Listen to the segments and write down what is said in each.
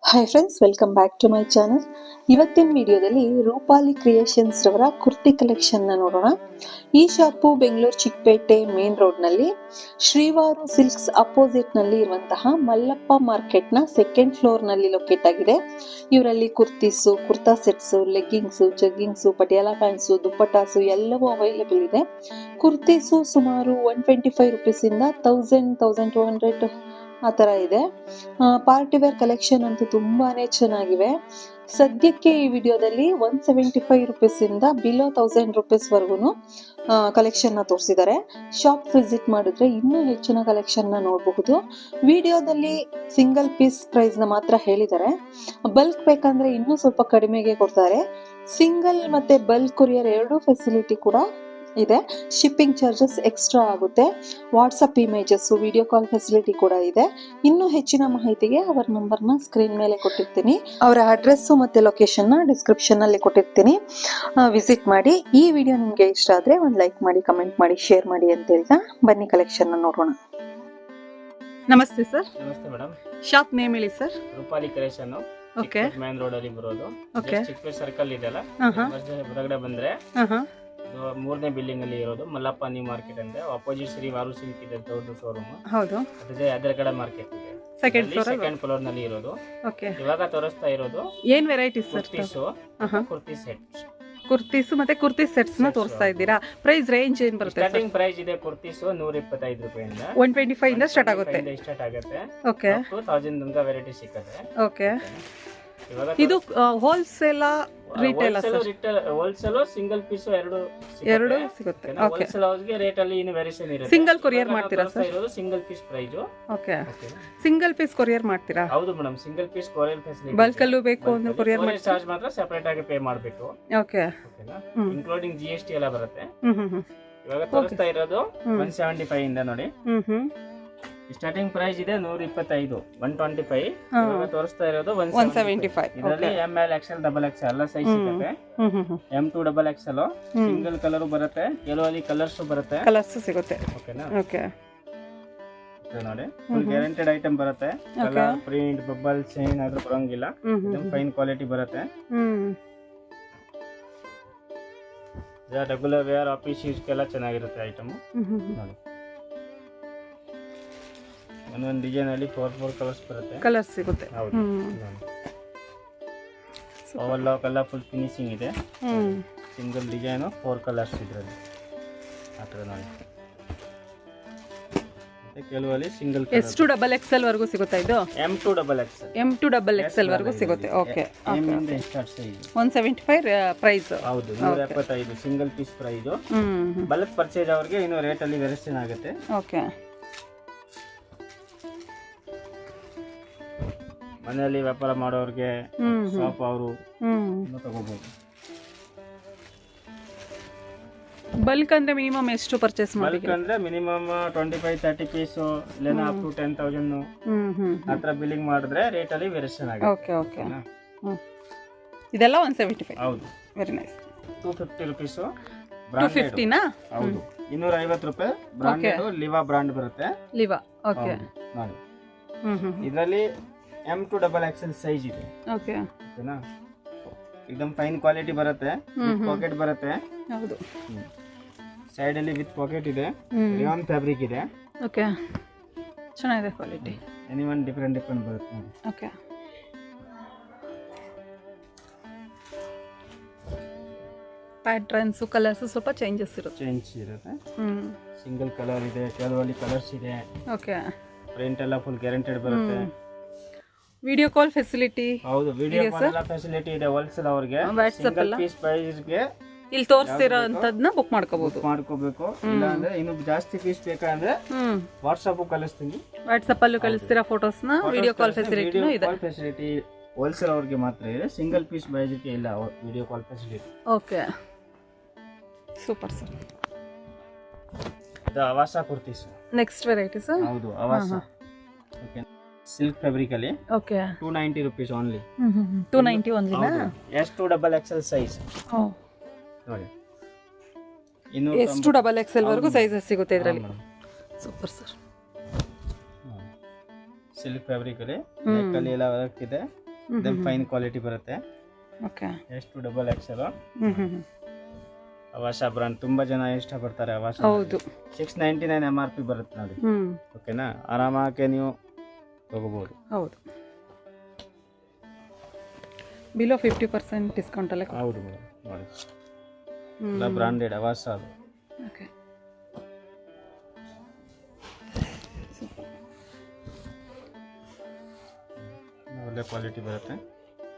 Hi friends, welcome back to my channel. ಇವತ್ತಿನ ವಿಡಿಯೋದಲ್ಲಿ Rupali creations ರವರ ಕುರ್ತಿ ಕಲೆಕ್ಷನ್ನ ನೋಡೋಣ. ಈ ಶಾಪು ಬೆಂಗಳೂರು ಚಿಕ್ಕಪೇಟೆ ಮೇನ್ ರೋಡ್ನಲ್ಲಿ ಶ್ರೀವಾರು ಸಿಲ್ಕ್ಸ್ ಅಪೋಸಿಟ್ನಲ್ಲಿ ಇರುವಂತಹ ಮಲ್ಲಪ್ಪ ಮಾರ್ಕೆಟ್ನ ಸೆಕೆಂಡ್ ಫ್ಲೋರ್ನಲ್ಲಿ ಲೊಕೇಟ್ ಆಗಿದೆ. ಇವರಲ್ಲಿ kurtis, kurta sets, leggings, jeggings, Patiala pants, dupattas ಎಲ್ಲವೂ ಅವೈಲೇಬಲ್ ಇದೆ. ಕುರ್ತೀಸು ಸುಮಾರು 125 ರುಪೀಸಿಂದ 1200 ಆ ಥರ ಇದೆ. ಪಾರ್ಟಿ ವೇರ್ ಕಲೆಕ್ಷನ್ ಅಂತೂ ತುಂಬಾನೇ ಚೆನ್ನಾಗಿವೆ. ಸದ್ಯಕ್ಕೆ ಈ ವಿಡಿಯೋದಲ್ಲಿ 175 ರುಪೀಸಿಂದ ಬಿಲೋ 1000 ರುಪೀಸ್ವರೆಗೂ ಕಲೆಕ್ಷನ್ನ ತೋರಿಸಿದ್ದಾರೆ. ಶಾಪ್ ವಿಸಿಟ್ ಮಾಡಿದ್ರೆ ಇನ್ನೂ ಹೆಚ್ಚಿನ ಕಲೆಕ್ಷನ್ನ ನೋಡಬಹುದು. ವಿಡಿಯೋದಲ್ಲಿ ಸಿಂಗಲ್ ಪೀಸ್ ಪ್ರೈಸ್ನ ಮಾತ್ರ ಹೇಳಿದ್ದಾರೆ. ಬಲ್ಕ್ ಬೇಕಂದ್ರೆ ಇನ್ನೂ ಸ್ವಲ್ಪ ಕಡಿಮೆಗೆ ಕೊಡ್ತಾರೆ. ಸಿಂಗಲ್ ಮತ್ತೆ ಬಲ್ಕ್ ಕೊರಿಯರ್ ಎರಡೂ ಫೆಸಿಲಿಟಿ ಕೂಡ ಇದೆ. ಶಿಪ್ಪಿಂಗ್ ಚಾರ್ಜಸ್ ಎಕ್ಸ್ಟ್ರಾ ಆಗುತ್ತೆ. WhatsApp images, video call facility ಕೂಡ ಇದೆ. ಇನ್ನೂ ಹೆಚ್ಚಿನ ಮಾಹಿತಿಗೆ ಅವರ ನಂಬರ್ನ ಸ್ಕ್ರೀನ್ ಮೇಲೆ ಕೊಟ್ಟಿರ್ತೀನಿ. ಅವರ ಅಡ್ರೆಸ್ಸು ಮತ್ತು ಲೊಕೇಶನ್ನ ಡಿಸ್ಕ್ರಿಪ್ಷನ್ನಲ್ಲಿ ಕೊಟ್ಟಿರ್ತೀನಿ. ವಿಸಿಟ್ ಮಾಡಿ. ಈ ವಿಡಿಯೋ ನಿಮಗೆ ಇಷ್ಟ ಆದರೆ ಒಂದು ಲೈಕ್ ಮಾಡಿ, ಕಮೆಂಟ್ ಮಾಡಿ, ಶೇರ್ ಮಾಡಿ ಅಂತ ಹೇಳ್ತಾ ಬನ್ನಿ ಕಲೆಕ್ಷನ್ನ ನೋಡೋಣ. ನಮಸ್ತೆ ಸರ್. ನಮಸ್ತೆ ಮೇಡಮ್. ಶಾಪ್ ನೇಮ್ ಹೇಳಿ sir. Rupali creation. Okay. Main road ಅಲ್ಲಿ ಬರೋದು. ಓಕೆ. ಚಿಕ್ಕಪೇಟೆ ಸರ್ಕಲ್ ಇದೆಲ್ಲ, ಹೊರಗಡೆ ಬಂದ್ರೆ ಮೂರನೇ ಬಿಲ್ಡಿಂಗ್ ಅಲ್ಲಿ ಇರೋದು ಮಲ್ಲಪ್ಪ ನ್ಯೂ ಮಾರ್ಕೆಟ್ ಅಂದ್ರೆ ಅಪೋಸಿಟ್ ಶ್ರೀ ವಾರು ಸಿಲ್ಕ್ ಇದೆ ದೊಡ್ಡ ಶೋರೂಮ್. ಹೌದು. ಅದರ ಕಡೆ ಮಾರ್ಕೆಟ್ ಇದೆ. ಸೆಕೆಂಡ್ ಫ್ಲೋರ್ ನಲ್ಲಿ ಇರೋದು. ಓಕೆ. ಇವಾಗ ತೋರಿಸ್ತಾ ಇರೋದು ಏನ್ varieties sir? Kurti set, kurtis ಮತ್ತೆ ಕುರ್ತಿ ಸೆಟ್ಸ್ ನ ತೋರಿಸ್ತಾ ಇದ್ದೀರಾ. ಪ್ರೈಸ್ ರೇಂಜ್ ಏನ್ ಬರುತ್ತೆ? ಸ್ಟಾರ್ಟಿಂಗ್ ಪ್ರೈಸ್ ಇದೆ ಕುರ್ತೀಸ್ 125 ರೂಪಾಯಿಂದ 125 ಇಂದ ಸ್ಟಾರ್ಟ್ ಆಗುತ್ತೆ. ಓಕೆ. 1000 ತನಕ ವೆರೈಟಿ ಸಿಗುತ್ತೆ. ಓಕೆ. ಇದು wholesale retail wholesale single piece ಎರಡು ಸಿಗುತ್ತೆ. ಓಕೆ. ಹೋಲ್ಸೇಲ್ ಹೌಸ್ ಗೆ ರೇಟ್ ಅಲ್ಲಿ ಇನ್ನು ವೇರಿಯೇಷನ್ ಇರುತ್ತೆ. ಸಿಂಗಲ್ ಕೊರಿಯರ್ ಮಾಡ್ತೀರಾ ಸರ್? ಇರೋದು single piece price. Okay. Single piece courier ಮಾಡ್ತೀರಾ? ಹೌದು madam, single piece courier facility. Bulk ಅಲ್ಲೂ ಬೇಕು ಅಂದ್ರೆ ಕೊರಿಯರ್ ಮಾಡಿ ಚಾರ್ಜ್ ಮಾತ್ರ ಸೆಪರೇಟ್ ಆಗಿ ಪೇ ಮಾಡಬೇಕು. ಓಕೆ. ಓಕೆನಾ? ಇನ್ಕ್ಲೂಡಿಂಗ್ GST ಎಲ್ಲ ಬರುತ್ತೆ. ಇವಾಗ ತೋರಿಸ್ತಾ ಇರೋದು 175 ಇಂದ ನೋಡಿ. ಸ್ಟಾರ್ಟಿಂಗ್ ಪ್ರೈಸ್ ಇದೆ 125, 125. ಇವಾಗ ತೋರಿಸ್ತಾ ಇರೋದು 175. ಇದರಲ್ಲಿ ML, XL, XXL ಎಲ್ಲ ಸೈಜ್ ಸಿಗುತ್ತೆ. M2 XXL ಸಿಂಗಲ್ ಕಲರ್ ಬರುತ್ತೆ. ಕೆಲವಲ್ಲಿ ಕಲರ್ಸ್ ಬರುತ್ತೆ. ಕಲರ್ಸ್ ಸಿಗುತ್ತೆ. ಓಕೆನಾ? ಓಕೆ. ನೋಡಿ, ಫುಲ್ ಗ್ಯಾರಂಟೆಡ್ ಐಟಮ್ ಬರುತ್ತೆ. ಕಲರ್, ಪ್ರಿಂಟ್, ಬಬಲ್, ಚೈನ್ ಆದ್ರೂ ಬರೋಂಗಿಲ್ಲ. ಫೈನ್ ಕ್ವಾಲಿಟಿ ಬರುತ್ತೆ. ರೆಗ್ಯುಲರ್ ವೇರ್, ಆಫೀಸ್ ಯೂಸ್ ಎಲ್ಲ ಚೆನ್ನಾಗಿರುತ್ತೆ ಐಟಮ್. ನೋಡಿ, ಒಂದೊಂದು ಡಿಸೈನ್ ಅಲ್ಲಿ 4 ಕಲರ್ಸ್ ಬರುತ್ತೆ. ಕಲರ್ಸ್ ಸಿಗುತ್ತೆ. ಹೌದು. ಓವರ್ ಲಾಕ್ ಎಲ್ಲ ಫುಲ್ ಫಿನಿಶಿಂಗ್ ಇದೆ. ಸಿಂಗಲ್ ಡಿಸೈನ್ 4 ಕಲರ್ಸ್ ಇದರಲ್ಲಿ ಆ ಥರ ನೋಡಿ. ಮತ್ತೆ ಕೆಲವಲ್ಲಿ ಸಿಂಗಲ್ ಕಲರ್. S2 XXL ವರೆಗೂ ಸಿಗುತ್ತೆ. ಇದು M2 XXL. M2 XXL ವರೆಗೂ ಸಿಗುತ್ತೆ. ಓಕೆ. ಇಂದ ಸ್ಟಾರ್ಟ್ ಸೈಜ್ 175 ಪ್ರೈಸ್. ಹೌದು, 175 single piece price. Bulk purchase ಅವರಿಗೆ ಇನ್ನು ರೇಟ್ ಅಲ್ಲಿ ವೇರಿಯೇಷನ್ ಆಗುತ್ತೆ. ಓಕೆ. ಮನೆಯಲ್ಲಿ ವ್ಯಾಪಾರ ಮಾಡೋರಿಗೆ, ಶಾಪ್ ಅವರು ತಗೋಬಹುದು. ಬಲ್ಕ್ ಅಂದ್ರೆ ಮಿನಿಮಮ್ ಎಷ್ಟು ಪರ್ಚೇಸ್ ಮಾಡಿ? ಬಲ್ಕ್ ಅಂದ್ರೆ ಮಿನಿಮಮ್ 25-30 ಪೀಸ್ ಇಲ್ಲ ಅಪ್ ಟು 10,000 ಆತರ ಬಿಲ್ಲಿಂಗ್ ಮಾಡಿದ್ರೆ ರೇಟ್ ಅಲ್ಲಿ ವೇರಿಯೇಷನ್ ಆಗುತ್ತೆ. ಓಕೆ. ಓಕೆ. ಇದೆಲ್ಲ 175. ಹೌದು. Very nice. 250 ರುಪೀಸ್. 250 ನಾ? ಹೌದು. 250 ರೂಪಾಯಿ ಬ್ರಾಂಡೆಡ್ ಲಿವಾ ಬ್ರಾಂಡ್ ಬರುತ್ತೆ. ಲಿವಾ. ಓಕೆ. ನೋಡಿ, ಇದರಲ್ಲಿ M2 XXL ಸೈಜ್ ಇದೆ. ಓಕೆ. ಓಕೆನಾ? एकदम ಫೈನ್ ಕ್ವಾಲಿಟಿ ಬರುತ್ತೆ. ವಿತ್ ಪಾಕೆಟ್ ಬರುತ್ತೆ. ಹೌದು. ಸೈಡ್ ಅಲ್ಲಿ ವಿತ್ ಪಾಕೆಟ್ ಇದೆ. ರಿಯಾನ್ ಫ್ಯಾಬ್ರಿಕ್ ಇದೆ. ಓಕೆ. ಚೆನ್ನಾಗಿದೆ ಕ್ವಾಲಿಟಿ. ಎನಿವನ್ ಡಿಫರೆಂಟ್ ಬರುತ್ತೆ. ಓಕೆ. ಪ್ಯಾಟರ್ನ್ಸ್, ಕಲರ್ಸ್ ಸ್ವಲ್ಪ ಚೇಂಜಸ್ ಇರುತ್ತೆ. ಸಿಂಗಲ್ ಕಲರ್ ಇದೆ, ಕೆಲವಲ್ಲಿ ಕಲರ್ಸ್ ಇದೆ. ಓಕೆ. ಪ್ರಿಂಟ್ ಎಲ್ಲ ಫುಲ್ ಗ್ಯಾರಂಟೆಡ್ ಬರುತ್ತೆ. Video call facility. ಹೌದು, ವಿಡಿಯೋ ಕಾಲ್ ಎಲ್ಲ ಫೆಸಿಲಿಟಿ ಇದೆ. ಹೋಲ್ಸೇಲ್ ಅವರಿಗೆ ಸಿಂಗಲ್ ಪೀಸ್ ಪ್ರೈಸ್ ಗೆ ಇಲ್ಲಿ ತೋರಿಸ್ತಿರೋ ಅಂತದನ್ನ ಬುಕ್ ಮಾಡ್ಕೋಬೇಕು. ಇಲ್ಲ ಅಂದ್ರೆ ಇನ್ನು ಜಾಸ್ತಿ ಪೀಸ್ ಬೇಕಂದ್ರೆ ವಾಟ್ಸ್ಆಪ್ ಕಳಿಸ್ತೀನಿ. ವಾಟ್ಸ್ಆಪ್ ಅಲ್ಲೂ ಕಳಿಸ್ತೀರಾ ಫೋಟೋಸ್ನ. ವಿಡಿಯೋ ಕಾಲ್ ಫೆಸಿಲಿಟಿ ಇದೆ. ಫೆಸಿಲಿಟಿ ಹೋಲ್ಸೇಲ್ ಅವರಿಗೆ ಮಾತ್ರ ಇದೆ. ಸಿಂಗಲ್ ಪೀಸ್ ಪ್ರೈಸ್ ಗೆ ಇಲ್ಲ video call facility. Okay. Super sir. ಇದು ಅವಾಸ ಕುರ್ತೀಸ್. Next varieties. ಹೌದು, ಅವಾಸ. ಓಕೆ. ಸಿಲ್ಕ್ ಫ್ಯಾಬ್ರಿಕ್ ಅಲ್ಲಿ. ಓಕೆ. 290 rupees only. 290 ಓನ್ಲಿ ನಾ? S2 XXL size. ನೋಡಿ, S2 XXL ವರೆಗೂ ಸೈಜಸ್ ಸಿಗುತ್ತೆ ಇದರಲ್ಲಿ. Super sir. ಸಿಲ್ಕ್ ಫ್ಯಾಬ್ರಿಕ್ ಅಲ್ಲಿ ನೆಕ್ ಅಲ್ಲಿ ಎಲ್ಲ ವರ್ಕ್ ಇದೆ. ಫೈನ್ ಕ್ವಾಲಿಟಿ ಬರುತ್ತೆ. ಓಕೆ. ಎಷ್ಟು ಡಬಲ್ ಎಕ್ಸೆಲ್ ಹ್ಮ್. ಅವಾಶ ಬ್ರಾಂಡ್ ತುಂಬಾ ಜನ ಇಷ್ಟಪಡ್ತಾರೆ. ಅವಾಶ ಹೌದು. 699 MRP ಬರುತ್ತೆ ನೋಡಿ. ಓಕೆನಾ, ಆರಾಮಾಗಿ ನೀವು ತಗೋಬಹುದು. ಹೌದು, ಬಿಲೋ 50% ಡಿಸ್ಕೌಂಟ್ ಅಲ್ಲೇ. ಹೌದು ಮೇಡಮ್, ನೋಡಿ ಎಲ್ಲ ಬ್ರಾಂಡೆಡ್ ಅವಾಶ ಅದು. ಓಕೆ. ಒಳ್ಳೆ ಕ್ವಾಲಿಟಿ ಬರುತ್ತೆ.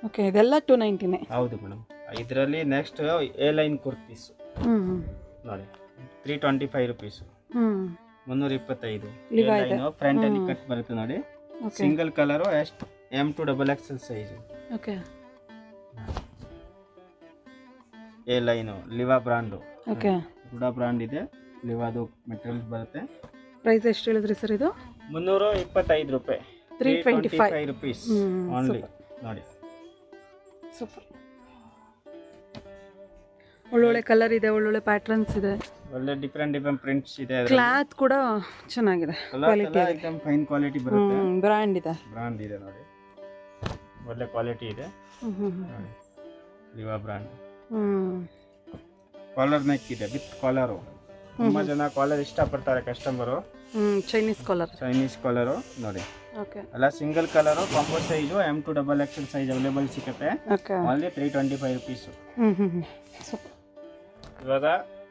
ಓಕೆ, ಇದೆಲ್ಲ 290. ಹೌದು ಮೇಡಮ್. ಇದರಲ್ಲಿ ನೆಕ್ಸ್ಟ್ ಎ ಲೈನ್ ಕುರ್ತೀಸ್ ನೋಡಿ, 325 ರುಪೀಸ್, 325. ಫ್ರಂಟ್ ಅಲ್ಲಿ ಕಟ್ ಬರುತ್ತೆ ನೋಡಿ, single colour, M2XXL size. Okay. A line Liva brand. Okay. ಗುಡಾ ಬ್ರಾಂಡ್ ಇದೆ, ಲಿವಾದು ಮೆಟೀರಿಯಲ್ ಬರುತ್ತೆ. ಪ್ರೈಸ್ ಎಷ್ಟು ಹೇಳಿದ್ರಿ ಸರ್ ಇದು? 325 ರೂಪಾಯಿ, 325 ರುಪೀಸ್ ಓನ್ಲಿ ನೋಡಿ. ಸೂಪರ್. ಒಳ್ಳೊಳ್ಳೆ ಕಲರ್ ಇದೆ, ಒಳ್ಳೊಳ್ಳೆ ಪ್ಯಾಟರ್ನ್ಸ್ ಇದೆ, ಒಳ್ಳೆ ಡಿಫರೆಂಟ್ ಪ್ರಿಂಟ್ಸ್ ಇದೆ. ಕ್ಲಾತ್ ಕೂಡ ಚೆನ್ನಾಗಿದೆ, ಕ್ವಾಲಿಟಿ एकदम ಫೈನ್ ಕ್ವಾಲಿಟಿ ಬರುತ್ತೆ. ಬ್ರಾಂಡ್ ಇದೆ ನೋಡಿ, ಒಳ್ಳೆ ಕ್ವಾಲಿಟಿ ಇದೆ ನೋಡಿ, ಲಿವಾ ಬ್ರಾಂಡ್. ಕಾಲರ್ ನೆಕ್ ಇದೆ ವಿತ್ ಕಾಲರ್. ತುಂಬಾ ಜನ ಕಾಲರ್ ಇಷ್ಟಪಡ್ತಾರೆ ಕಸ್ಟಮರ್. ಚೈನೀಸ್ ಕಾಲರ್ ನೋಡಿ. ಓಕೆ. ಅಲ್ಲ single colour combo size M2XXL size available ಸಿಗುತ್ತೆ. Only 325 rupees. ಇವಾಗ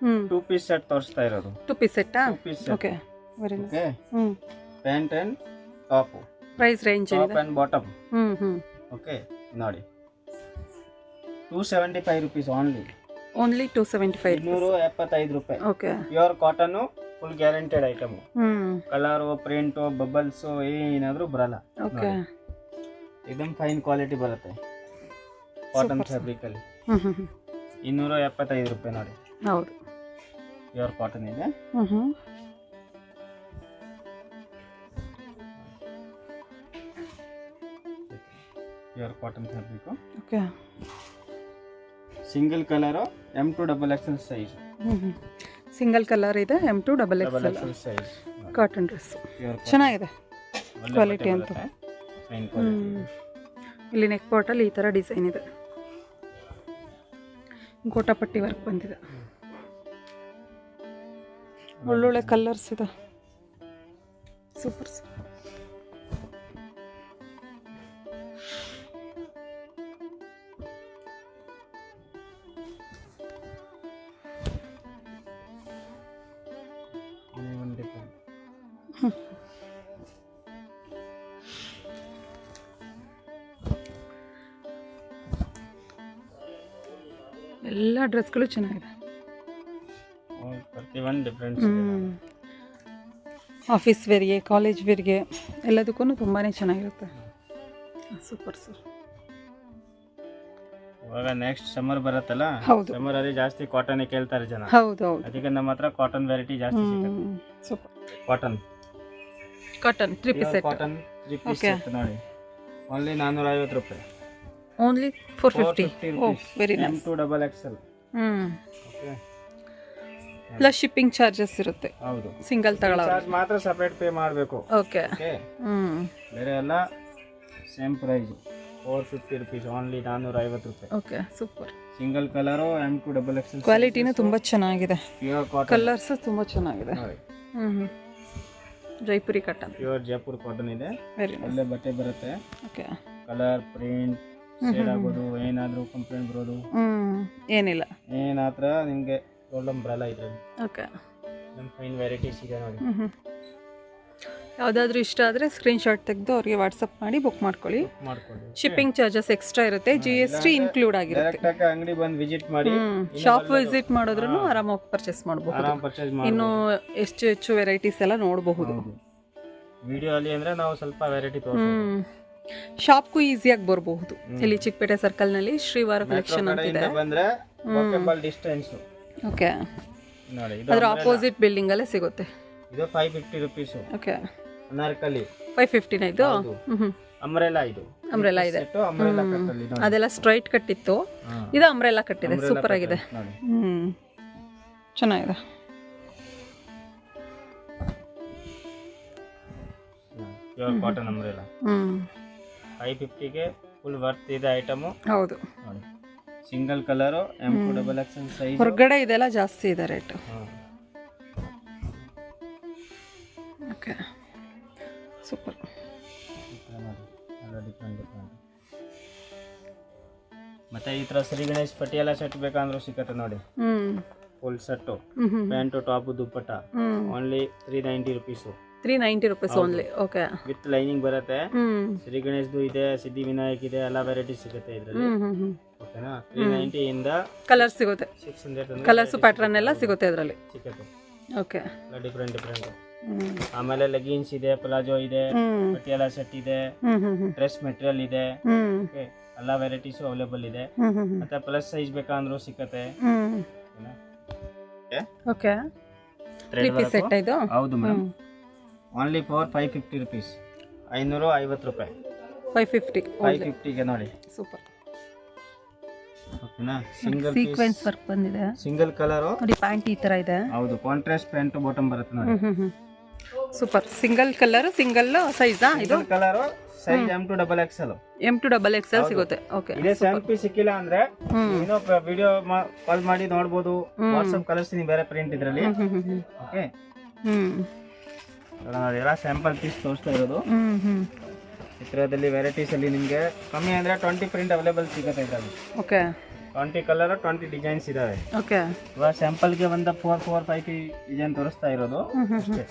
2 ಪೀಸ್ ಸೆಟ್ ತೋರಿಸ್ತಾ ಇರೋದು. 2 piece set. Okay, very nice. Pant and top. Price range ಇದೆ, ಟಾಪ್ ಅಂಡ್ ಬಾಟಮ್. ಓಕೆ ನೋಡಿ, 275 ರುಪೀಸ್ ಓನ್ಲಿ 275. 275 ರೂಪಾಯಿ. Okay. Pure cotton, full guaranteed item. Colour, print, bubbles ಏನಾದ್ರೂ ಬರಲ್ಲ. Okay. एकदम ಫೈನ್ ಕ್ವಾಲಿಟಿ ಬರುತ್ತೆ ಕಾಟನ್ ಫ್ಯಾಬ್ರಿಕ್ ಅಲ್ಲಿ. 275 ರೂಪಾಯಿ ನೋಡಿ. ಹೌದು, ಪ್ಯೂರ್ ಕಾಟನ್ ಇದೆ. Pure cotton fabric. Okay. Single colour, M2XXL size. Single colour ಇದೆ, M2XXL ಸೈಜ್. ಕಾಟನ್ ಡ್ರೆಸ್ ಚೆನ್ನಾಗಿದೆ, ಕ್ವಾಲಿಟಿ ಅಂತ. ಇಲ್ಲಿ ನೆಕ್ ಪಾರ್ಟಲ್ಲಿ ಈ ಥರ ಡಿಸೈನ್ ಇದೆ, ಗೋಟಾಪಟ್ಟಿ ವರ್ಕ್ ಬಂದಿದೆ, ಒಳ್ಳೊಳ್ಳೆ ಕಲರ್ಸ್ ಇದೆ. ಸೂಪರ್. ಎಲ್ಲ ಡ್ರೆಸ್ಗಳು ಚೆನ್ನಾಗಿದೆ, ಆಫೀಸ್ ವೇರ್ಗೆ, ಕಾಲೇಜ್ ವೇರ್ಗೆ ಎಲ್ಲದಕ್ಕೂ ತುಂಬಾ ಚೆನ್ನಾಗಿರುತ್ತೆ. Super sir. ಇವಾಗ ನೆಕ್ಸ್ಟ್ ಸಮ್ಮರ್ ಬರುತ್ತಲ್ಲ, ಸಮ್ಮರ್ ಅಲ್ಲಿ ಜಾಸ್ತಿ ಕಾಟನ್ ಕೇಳ್ತಾರೆ ಜನ. ಹೌದು, ಅದಕ್ಕೆ ನಮ್ಮ ಹತ್ರ ಕಾಟನ್ ವೆರೈಟಿ ಜಾಸ್ತಿ ಸಿಗುತ್ತೆ. Super. Cotton 3 piece set. Cotton 3 piece set ನೋಡಿ, ಓನ್ಲಿ 450 ರೂಪಾಯಿ. Only 450. Oh, very nice. M2XXL. Okay. Plus shipping charges ಇರುತ್ತೆ. ಹೌದು, ಸಿಂಗಲ್ ತಗೊಳ್ಳೋದು ಚಾರ್ಜ್ ಮಾತ್ರ ಸೆಪರೇಟ್ ಪೇ ಮಾಡಬೇಕು. ಓಕೆ. ಬೇರೆ ಎಲ್ಲ ಸೇಮ್ ಪ್ರೈಸ್, 450 ರೂಪೀಸ್ ಓನ್ಲಿ 450 ರೂಪಾಯಿ. Okay, super. Single colour, M2XXL. ಕ್ವಾಲಿಟಿನೂ ತುಂಬಾ ಚೆನ್ನಾಗಿದೆ, ಪ್ಯೂರ್ ಕಾಟನ್, ಕಲರ್ಸ್ ತುಂಬಾ ಚೆನ್ನಾಗಿದೆ. Jaipuri cotton, pure Jaipur cotton ಇದೆ. Very nice. ಒಳ್ಳೆ ಬಟ್ಟೆ ಬರುತ್ತೆ. ಓಕೆ. ಕಲರ್, ಪ್ರಿಂಟ್, ಶೇಡ್ ಆಗೋದು, ಏನಾದರೂ ಕಂಪ್ಲೇಂಟ್ ಬರೋದು ಏನಿಲ್ಲ, ಏನಾತ್ರ ನಿಮಗೆ ಪ್ರಾಬ್ಲಮ್ ಬರಲ್ಲ ಇದರಲ್ಲಿ. ಓಕೆ. ನಮ್ಮ ಫೈನ್ ವೆರೈಟೀಸ್ ಇದೆ ನೋಡಿ. ಯಾವುದಾದ್ರೂ ಇಷ್ಟ ಆದರೆ ಸ್ಕ್ರೀನ್ಶಾಟ್ ತೆಗೆದು ಅವ್ರಿಗೆ ವಾಟ್ಸಪ್ ಮಾಡಿ ಬುಕ್ ಮಾಡ್ಕೊಳ್ಳಿ. ಶಿಪ್ಪಿಂಗ್ ಚಾರ್ಜಸ್ ಎಕ್ಸ್ಟ್ರಾ ಇರುತ್ತೆ, GST ಇನ್ಕ್ಲೂಡ್ ಆಗಿರುತ್ತೆ. ಡೈರೆಕ್ಟ್ ಆಗಿ ಅಂಗಡಿ ಬಂದು ವಿಸಿಟ್ ಮಾಡಿ, ಶಾಪ್ ವಿಸಿಟ್ ಮಾಡಿದ್ರೂ ಆರಾಮಾಗಿ ಪರ್ಚೇಸ್ ಮಾಡಬಹುದು. ಇನ್ನು ಹೆಚ್ಚು ವೆರೈಟೀಸ್ ಎಲ್ಲ ನೋಡಬಹುದು. ವಿಡಿಯೋ ಅಲ್ಲಿ ಅಂದ್ರೆ ನಾವು ಸ್ವಲ್ಪ ವೆರೈಟಿ ತೋರಿಸ್ತೀವಿ. ಶಾಪ್ಗೂ ಈಸಿಯಾಗಿ ಬರಬಹುದು. ಇಲ್ಲಿ ಚಿಕ್ಕಪೇಟೆ ಸರ್ಕಲ್ ನಲ್ಲಿ ಶ್ರೀವಾರ ಕಲೆಕ್ಷನ್ ಅಂತ ಇದೆ. ಬಂದ್ರೆ ವಾಕಬಲ್ ಡಿಸ್ಟೆನ್ಸ್. ಓಕೆ. ನೋಡಿ, ಅದರ ಆಪೋಸಿಟ್ ಬಿಲ್ಡಿಂಗ್ ಅಲ್ಲೇ ಸಿಗುತ್ತೆ. ಇದು 550 ರೂಪೀಸ್. ಓಕೆ. ಅನಾರ್ಕಲಿ 550 ನ ಇದು. ಅಂಬ್ರೆಲಾ ಇದೆ. ಅಂಬ್ರೆಲಾ ಕಟ್ಟಲ್ಲಿ ಅದೆಲ್ಲ ಸ್ಟ್ರೈಟ್ ಕಟ್ಟಿತ್ತು, ಇದು ಅಂಬ್ರೆಲಾ ಕಟ್ಟಿದೆ. ಸೂಪರ್ ಆಗಿದೆ, ಚೆನ್ನಾಗಿದೆ. ಪ್ಯೂರ್ ಕಾಟನ್ ಅಂಬ್ರೆಲಾ 550 ಗೆ ಫುಲ್ ವರ್ತ್ ಇದೆ ಐಟಮು ಹೌದು. ನೋಡಿ. Single colour M2XXL size. ಹೊರಗಡೆ ಇದೆಲ್ಲ ಜಾಸ್ತಿ ಇದೆ ರೇಟ್. Okay super. ಮತ್ತೆ ಈ ತರ ಶ್ರೀ ಗಣೇಶ್ ಪಟಿಯಾಲ ಸೆಟ್ ಬೇಕಂದ್ರೂ ಸಿಕ್ಕತ್ತೆ ನೋಡಿ. Full set, pant top dupatta, only 390 rupees. 390 rupees only. Okay. With lining ಬರುತ್ತೆ. ಶ್ರೀ ಗಣೇಶ್ದು ಇದೆ, ಸಿದ್ಧಿ ವಿನಾಯಕ್ ಇದೆ, ಎಲ್ಲ ವೆರೈಟೀಸ್ ಸಿಗುತ್ತೆ ಇದರಲ್ಲಿ. ಓಕೆನಾ. 390 ಇಂದ ಕಲರ್ ಸಿಗುತ್ತೆ, 600 ಕಲರ್ಸ್ ಪ್ಯಾಟರ್ನ್ ಎಲ್ಲ ಸಿಗುತ್ತೆ ಇದರಲ್ಲಿ. ಸಿಗುತ್ತೆ. ಓಕೆ. ಡಿಫ್ರೆಂಟ್. ಆಮೇಲೆ ಲೆಗಿನ್ಸ್ ಇದೆ, ಪ್ಲಾಜೋ ಇದೆ, ಪಟಿಯಾಲ ಸೆಟ್ ಇದೆ, ಡ್ರೆಸ್ ಮೆಟೀರಿಯಲ್ ಇದೆ. ಓಕೆ, ಎಲ್ಲ ವೆರೈಟೀಸ್ ಅವೈಲೇಬಲ್ ಇದೆ. ಮತ್ತೆ ಪ್ಲಸ್ ಸೈಜ್ ಬೇಕಂದ್ರೂ ಸಿಕ್ಕತ್ತೆ. ಓಕೆ. 3 ಪೀಸ್ ಸೆಟ್ ಇದು. ಹೌದು ಮೇಡಮ್. Only for 550 rupees. 550 ರೂಪಾಯಿ. 550 ಗೆ ನೋಡಿ. ಸೂಪರ್. ಓಕೆನಾ. ಸಿಂಗಲ್ ಸೀಕ್ವೆನ್ಸ್ ವರ್ಕ್ ಬಂದಿದೆ. ಸಿಂಗಲ್ ಕಲರ್ ನೋಡಿ, ಪ್ಯಾಂಟ್ ಈ ತರ ಇದೆ. ಹೌದು, ಕಾಂಟ್ರಾಸ್ಟ್ ಪ್ಯಾಂಟ್ ಬಾಟಮ್ ಬರುತ್ತೆ ನೋಡಿ. Super. Single colour, single size ಇದು. Colour size M2XXL. M2XXL ಸಿಗುತ್ತೆ. ಓಕೆ. ಇದೇ ಸ್ಯಾಂಪ್ ಪೀಸ್ ಸಿಕ್ಕಿಲ್ಲ ಅಂದ್ರೆ ಏನೋ ವಿಡಿಯೋ ಕಾಲ್ ಮಾಡಿ ನೋಡಬಹುದು. ವಾಟ್ಸ್ಆಪ್ ಕಳಿಸ್ತೀನಿ ಬೇರೆ ಪ್ರಿಂಟ್ ಇದರಲ್ಲಿ. ಓಕೆ. ಎಲ್ಲ ಸ್ಯಾಂಪಲ್ ಪೀಸ್ ತೋರಿಸ್ತಾ ಇರೋದು. ಚಿತ್ರದಲ್ಲಿ ವೆರೈಟೀಸ್ ಅಲ್ಲಿ ನಿಮಗೆ ಕಮ್ಮಿ ಅಂದ್ರೆ 20 ಪ್ರಿಂಟ್ ಅವೈಲೇಬಲ್ ಸಿಗುತ್ತೆ ಇದರಲ್ಲಿ. ಓಕೆ. 20 ಕಲರ್, 20 ಡಿಸೈನ್ಸ್ ಇದಾವೆ. ಓಕೆ. ಇವಾಗ ಸ್ಯಾಂಪಲ್ ಗೆ ಒಂದು 4-5 ಡಿಸೈನ್ ತೋರಿಸ್ತಾ ಇರೋದು ಅಷ್ಟೇ.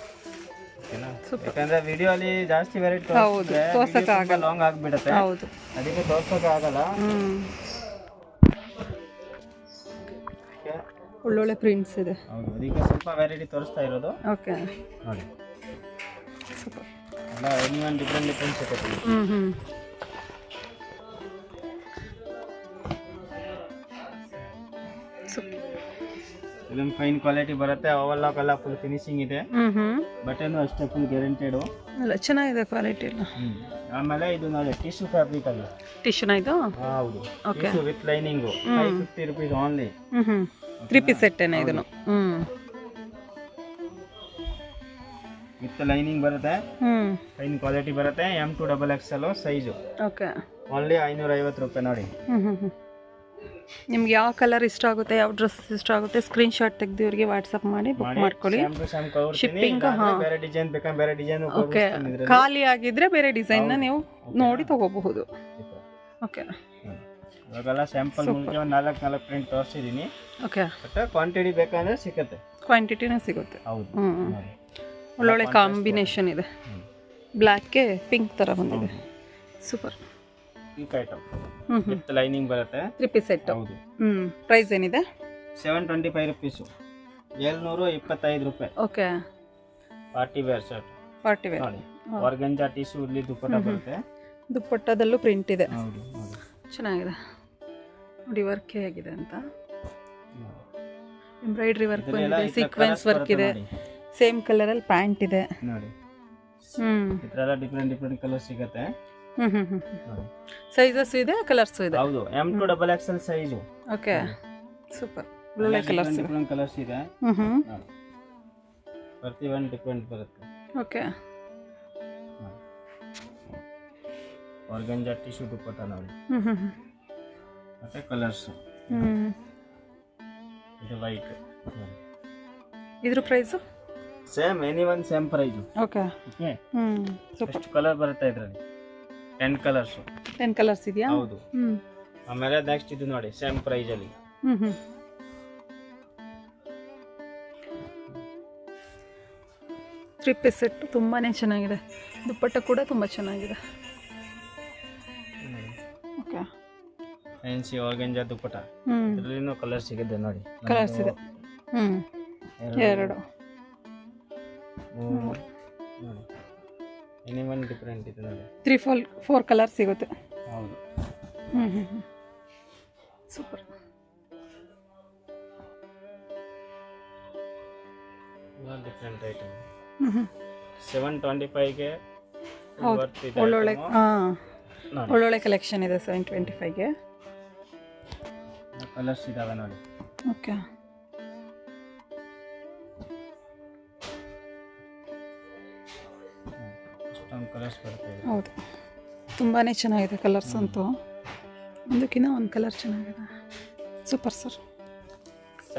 ಓಕೆನಾ. ಯಾಕಂದ್ರೆ ವಿಡಿಯೋ ಅಲ್ಲಿ ಜಾಸ್ತಿ ವೆರೈಟಿ ತೋರಿಸೋಕೆ ಲಾಂಗ್ ಆಗಿಬಿಡುತ್ತೆ. ಹೌದು, ಅದಕ್ಕೆ ತೋರಿಸೋಕೆ ಆಗಲ್ಲ. ಒಳ್ಳೊಳ್ಳೆ ಪ್ರಿಂಟ್ಸ್ ಇದೆ. ಹೌದು, ಅದಕ್ಕೆ ಸ್ವಲ್ಪ ವೆರೈಟಿ ತೋರಿಸ್ತಾ ಇರೋದು. ಓಕೆ. ನೋಡಿ, ಸೂಪರ್. ಎಲ್ಲ ಎನಿವನ್ ಡಿಫ್ರೆಂಟ್ ಸಿಗುತ್ತೆ. ಇದೊಂದು ಫೈನ್ ಕ್ವಾಲಿಟಿ ಬರುತ್ತೆ. ಅವೆಲ್ಲ ಫುಲ್ ಫಿನಿಶಿಂಗ್ ಇದೆ. ಬಟನ್ ಅಷ್ಟೇ ಫುಲ್ ಗ್ಯಾರಂಟೆಡ್. ಎಲ್ಲ ಚೆನ್ನಾಗಿದೆ ಕ್ವಾಲಿಟಿ ಎಲ್ಲ. ಆಮೇಲೆ ಇದು ನೋಡಿ, ಟಿಶ್ಯೂ ಫ್ಯಾಬ್ರಿಕ್ ಅಲ್ಲ. ಟಿಶ್ಯೂನ ಇದು? ಹೌದು. Tissue with lining. 550 rupees only. 3 piece set ಏನ ಇದನ್ನು? ವಿತ್ ಲೈನಿಂಗ್ ಬರುತ್ತೆ. ಫೈನ್ ಕ್ವಾಲಿಟಿ ಬರುತ್ತೆ. M2XXL size. ಓಕೆ. ಓನ್ಲಿ 550 ರೂಪಾಯಿ ನೋಡಿ. ನಿಮ್ಗೆ ಯಾವ ಕಲರ್ ಇಷ್ಟ ಆಗುತ್ತೆ, ಯಾವ ಡ್ರೆಸ್ ಇಷ್ಟ ಆಗುತ್ತೆ, ಸ್ಕ್ರೀನ್ ಶಾಟ್ ತೆಗೆದು ಇವರಿಗೆ ವಾಟ್ಸಪ್ ಮಾಡಿ ಬುಕ್ ಮಾಡ್ಕೊಳ್ಳಿ. ಶಿಪ್ಪಿಂಗ್ ಬೇರೆ ಡಿಸೈನ್ ಬೇಕಾ ಬೇರೆ ಡಿಸೈನ್. ಓಕೆ. ಖಾಲಿ ಆಗಿದ್ರೆ ಬೇರೆ ಡಿಸೈನ್ ನ ನೀವು ನೋಡಿ ತಗೋಬಹುದು. ಓಕೆ. ಇವಾಗೆಲ್ಲ ಸ್ಯಾಂಪಲ್ ಮೂಲಕ 4 ಪ್ರಿಂಟ್ ತೋರಿಸಿದೀನಿ. ಓಕೆ. ಬಟ್ ಕ್ವಾಂಟಿಟಿ ಬೇಕಂದ್ರೆ ಸಿಗುತ್ತೆ. ಕ್ವಾಂಟಿಟಿನೇ ಸಿಗುತ್ತೆ. ಹೌದು. ಒಳ್ಳೊಳ್ಳೆ ಕಾಂಬಿನೇಷನ್ ಇದೆ. ಬ್ಲ್ಯಾಕ್ಗೆ ಪಿಂಕ್ ತರ ಬಂದಿದೆ. Super. Pink item with lining ಬರುತ್ತೆ. 3 ಪೀಸ್ ಸೆಟ್. ಹೌದು. ಪ್ರೈಸ್ ಏನಿದೆ? 725 rupees. 725 ರೂಪಾಯಿ. Okay. Party wear shirt. Party wear ನೋಡಿ, ಆರ್ಗಂಜಾ ಟಿಶ್ಯೂ ಇಲ್ಲಿ ದುಪ್ಪಟ್ಟ ಬರುತ್ತೆ. ದುಪ್ಪಟ್ಟದಲ್ಲೂ ಪ್ರಿಂಟ್ ಇದೆ. ಹೌದು. ಚೆನ್ನಾಗಿದೆ ನೋಡಿ, ವರ್ಕ್ ಹೇಗಿದೆ ಅಂತ. ಎಂಬ್ರಾಯ್ಡ್ರಿ ವರ್ಕ್ ಬಂದಿದೆ, ಸೀಕ್ವೆನ್ಸ್ ವರ್ಕ್ ಇದೆ. ಸೇಮ್ ಕಲರ್ ಅಲ್ಲಿ ಪ್ಯಾಂಟ್ ಇದೆ ನೋಡಿ. ಇದೆಲ್ಲ ಡಿಫ್ರೆಂಟ್ ಕಲರ್ ಸಿಗುತ್ತೆ. ಸೈಜಸ್ ಇದೆ, ಕಲರ್ಸ್ ಇದೆ. ಹೌದು, M2XXL ಸೈಜು. ಓಕೆ. ಸೂಪರ್. ಒಳ್ಳೆ ಕಲರ್ಸ್ ಇದೆ. ಡಿಫರೆಂಟ್ ಕಲರ್ಸ್ ಇದೆ. ಪ್ರತಿ ಒಂದು ಡಿಫರೆಂಟ್ ಬರುತ್ತೆ. ಓಕೆ. ಆರ್ಗಂಜಾ ಟಿಶ್ಯೂ ದುಪ್ಪಟ್ಟ ನೋಡಿ. ಮತ್ತೆ ಕಲರ್ಸ್. ಇದು ವೈಟ್. ಇದ್ರ price same, any one same price. Okay. Okay. Super. ಎಷ್ಟು ಕಲರ್ ಬರುತ್ತೆ ಇದರಲ್ಲಿ? 10 ಕಲರ್ಸ್. 10 ಕಲರ್ಸ್ ಇದೆಯಾ? ಹೌದು. ಆಮೇಲೆ ನೆಕ್ಸ್ಟ್ ಇದು ನೋಡಿ, ಸೇಮ್ ಪ್ರೈಸ್ ಅಲ್ಲಿ. 3 ಪೀಸ್ ಸೆಟ್ ತುಂಬಾನೇ ಚೆನ್ನಾಗಿದೆ. ದುಪ್ಪಟ್ಟ ಕೂಡ ತುಂಬಾ ಚೆನ್ನಾಗಿದೆ. ಓಕೆ. ಫ್ಯಾನ್ಸಿ ಆರ್ಗಂಜಾ ದುಪ್ಪಟ್ಟ. ಇದರಲ್ಲಿನೂ ಕಲರ್ ಸಿಗುತ್ತೆ ನೋಡಿ. ಕಲರ್ಸ್ ಇದೆ. 2 ನೋಡಿ, ಎನಿವನ್ ಡಿಫರೆಂಟ್ ಇದೆ ನೋಡಿ. 3-4 ಕಲರ್ ಸಿಗುತ್ತೆ. ಹೌದು. ಸೂಪರ್. Different item. 725 ಗೆ ಒಳ್ಳೊಳ್ಳೆ ಒಳ್ಳೊಳ್ಳೆ ಕಲೆಕ್ಷನ್ ಇದೆ. 725 ಗೆ ಕಲರ್ಸ್ ಇದಾವೆ ನೋಡಿ. ಓಕೆ. ಇಷ್ಟೊಂದು ಕಲರ್ಸ್ ಬರುತ್ತೆ. ಹೌದು. ತುಂಬಾ ಚೆನ್ನಾಗಿದೆ ಕಲರ್ಸ್ ಅಂತೂ, ಒಂದಕ್ಕಿಂತ ಒಂದು ಕಲರ್ ಚೆನ್ನಾಗಿದೆ. Super sir.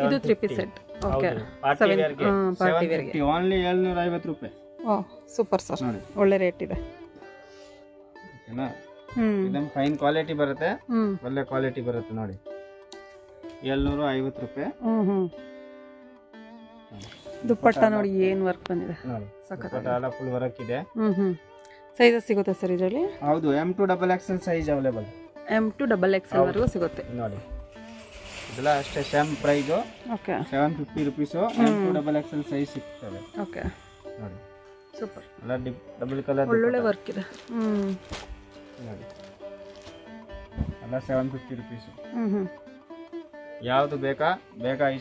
ಇದು 3 ಪೀಸ್ ಸೆಟ್. ಓಕೆ, ಪಾರ್ಟಿ ವೇರ್ಗೆ ಓನ್ಲಿ 750 ರೂಪಾಯಿ. ಓ ಸೂಪರ್ ಸರ್, ಒಳ್ಳೆ ರೇಟ್ ಇದೆ. ಓಕೆನಾ? ಇದೊಂದು ಫೈನ್ ಕ್ವಾಲಿಟಿ ಬರುತ್ತೆ, ಒಳ್ಳೆ ಕ್ವಾಲಿಟಿ ಬರುತ್ತೆ ನೋಡಿ. 750 ರೂಪಾಯಿ. ದುಪ್ಪಟ್ಟ ನೋಡಿ ಏನು ವರ್ಕ್ ಬಂದಿದೆ, ಸಖತ್ತಾಗಿ ಎಲ್ಲ ಫುಲ್ ವರ್ಕ್ ಇದೆ. ಸೈಜಸ್ ಸಿಗುತ್ತೆ ಸರ್ ಇದರಲ್ಲಿ? ಹೌದು, M2 XXL size available. M2 XXL ವರೆಗೂ ಸಿಗುತ್ತೆ ನೋಡಿ. ಇದೆಲ್ಲ ಅಷ್ಟೇ same price. Okay, 750 rupees. M2 XXL size ಸಿಗ್ತವೆ. ಓಕೆ ನೋಡಿ, ಸೂಪರ್. ಎಲ್ಲ ಡಬಲ್ ಕಲರ್ ಒಳ್ಳೊಳ್ಳೆ ವರ್ಕ್ ಇದೆ. ನೋಡಿ, ಎಲ್ಲ 750 ರೂಪೀಸ್. ಯಾವುದು ಬೇಕಾ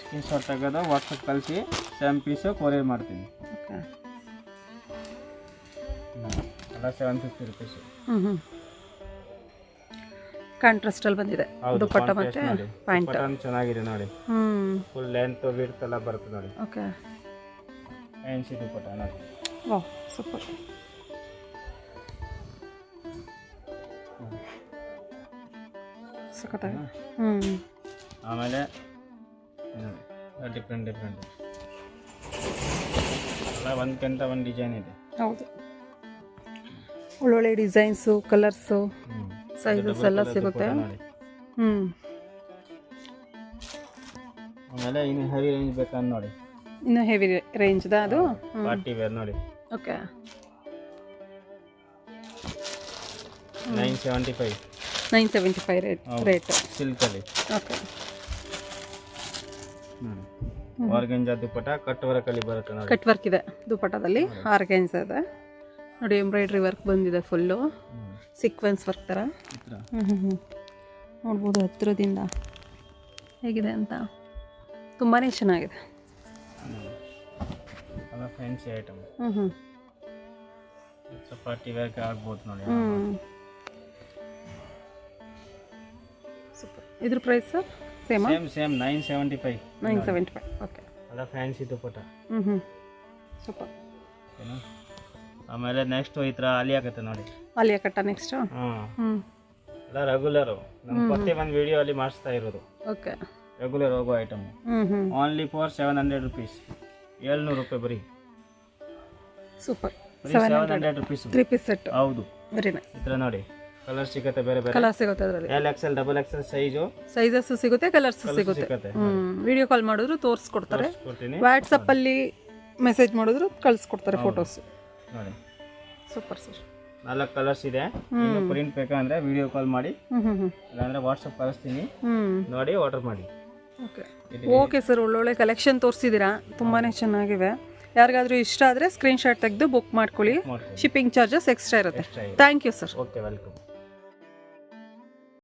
ಸ್ಕ್ರೀನ್ ಶಾಟ್ ತೆಗೆದು ವಾಟ್ಸಪ್ ಕಳಿಸಿ, ಸೇಮ್ ಪೀಸು ಕೊರಿಯರ್ ಮಾಡ್ತೀನಿ. ಓಕೆ, ಎಲ್ಲ 750 ರೂಪೀಸ್. ಕಾಂಟ್ರಾಸ್ಟ್ ಅಲ್ಲಿ ಬಂದಿದೆ ದುಪ್ಪಟ್ಟ ಮತ್ತೆ ಪ್ಯಾಂಟ್. ಚೆನ್ನಾಗಿದೆ ನೋಡಿ, ಫುಲ್ ಲೆಂತ್ ವಿಡ್ತ್ ಎಲ್ಲ ಬರುತ್ತೆ ನೋಡಿ. ಓಕೆ, ಫ್ಯಾನ್ಸಿ ದುಪ್ಪಟ್ಟ ನೋಡಿ. ವಾಹ್ ಸೂಪರ್. ಸಖತ್ತಾಗಿದೆ. ಆಮೇಲೆ ಡಿಫ್ರೆಂಟ್ ಎಲ್ಲ ಒಂದಕ್ಕಿಂತ ಒಂದು ಡಿಸೈನ್ ಇದೆ. ಹೌದು, ಒಳ್ಳೊಳ್ಳೆ ಡಿಸೈನ್ಸು, ಕಲರ್ಸು, ಸೈಜಸ್ ಎಲ್ಲ ಸಿಗುತ್ತೆ. ಆಮೇಲೆ ಇನ್ನು ಹೆವಿ ರೇಂಜ್ ಬೇಕಂತ ನೋಡಿ, ಇನ್ನು ಹೆವಿ ರೇಂಜ್ದ ಅದು ಪಾರ್ಟಿ ವೇರ್ ನೋಡಿ. ಓಕೆ, 975 ರೇಟ್ ಸಿಲ್ಕಲ್ಲಿ. Okay, organza dupatta cut work ಅಲ್ಲಿ ಬರುತ್ತೆ ನೋಡಿ. ಕಟ್ ವರ್ಕ್ ಇದೆ ದುಪ್ಪಟ್ಟದಲ್ಲಿ, ಆರ್ಗೆಂಜಾ ಇದೆ ನೋಡಿ. ಎಂಬ್ರಾಯ್ಡ್ರಿ ವರ್ಕ್ ಬಂದಿದೆ ಫುಲ್ಲು, ಸೀಕ್ವೆನ್ಸ್ ವರ್ಕ್ ಥರ. ನೋಡ್ಬೋದು ಹತ್ತಿರದಿಂದ ಹೇಗಿದೆ ಅಂತ, ತುಂಬಾ ಚೆನ್ನಾಗಿದೆ. Fancy item. ಪಾರ್ಟಿ ವೇರ್ಗೆ ಆಗ್ಬೋದು ನೋಡಿ. ಸೂಪರ್. ಇದ್ರ ಪ್ರೈಸ್ ಸರ್ ಸೇಮ್ 975. ಓಕೆ, ಅಲ್ಲ ಫ್ಯಾನ್ಸಿ ದುಪ್ಪಟ್ಟ. ಸೂಪರ್. ಆಮೇಲೆ ನೆಕ್ಸ್ಟ್ ಈ ಥರ ಆಲಿಯಾ ಕಟ್ ನೋಡಿ. ಆಲಿಯಾ ಕಟ್ಟ ನೆಕ್ಸ್ಟ್. ಎಲ್ಲ ರೆಗ್ಯುಲರ್ ನಮ್ಮ ಪ್ರತಿ ಒಂದು ವಿಡಿಯೋ ಅಲ್ಲಿ ಮಾಡಿಸ್ತಾ ಇರೋದು. ಓಕೆ, ರೆಗ್ಯುಲರ್ ಹೋಗೋ ಐಟಮ್. Only for 700 rupees. 700 ರೂಪಾಯಿ ಬರೀ. ಸೂಪರ್. 700 ರೂಪೀಸ್ 3 ಪೀಸ್ ಸೆಟ್. ಹೌದು, ವೆರಿ ನೈಸ್. ಈ ಥರ ನೋಡಿ ಕಲರ್ ಸಿಗುತ್ತೆ, ಬೇರೆ ಕಲರ್ ಸಿಗುತ್ತೆ ಅದರಲ್ಲಿ. LXL XXL ಸೈಜಸ್ ಸಿಗುತ್ತೆ, ಕಲರ್ಸ್ ಸಿಗುತ್ತೆ. ವಿಡಿಯೋ ಕಾಲ್ ಮಾಡಿದ್ರು ತೋರಿಸ್ಕೊಡ್ತಾರೆ, ವಾಟ್ಸಪ್ ಅಲ್ಲಿ ಮೆಸೇಜ್ ಮಾಡಿದ್ರು ಕಳಿಸ್ಕೊಡ್ತಾರೆ ಫೋಟೋಸ್ ನೋಡಿ. Super sir. 4 ಕಲರ್ಸ್ ಇದೆ. ಇನ್ನು ಪ್ರಿಂಟ್ ಬೇಕಂದ್ರೆ ವಿಡಿಯೋ ಕಾಲ್ ಮಾಡಿ, ಇಲ್ಲಾಂದ್ರೆ ವಾಟ್ಸಪ್ ಕಳಿಸ್ತೀನಿ, ನೋಡಿ ಆರ್ಡರ್ ಮಾಡಿ. ಓಕೆ ಸರ್, ಒಳ್ಳೊಳ್ಳೆ ಕಲೆಕ್ಷನ್ ತೋರಿಸಿದ್ದೀರಾ, ತುಂಬಾ ಚೆನ್ನಾಗಿವೆ. ಯಾರಿಗಾದ್ರೂ ಇಷ್ಟ ಆದರೆ ಸ್ಕ್ರೀನ್ ಶಾಟ್ ತೆಗೆದು ಬುಕ್ ಮಾಡ್ಕೊಳ್ಳಿ. ಶಿಪ್ಪಿಂಗ್ ಚಾರ್ಜಸ್ ಎಕ್ಸ್ಟ್ರಾ ಇರುತ್ತೆ. Thank you sir. Okay, welcome.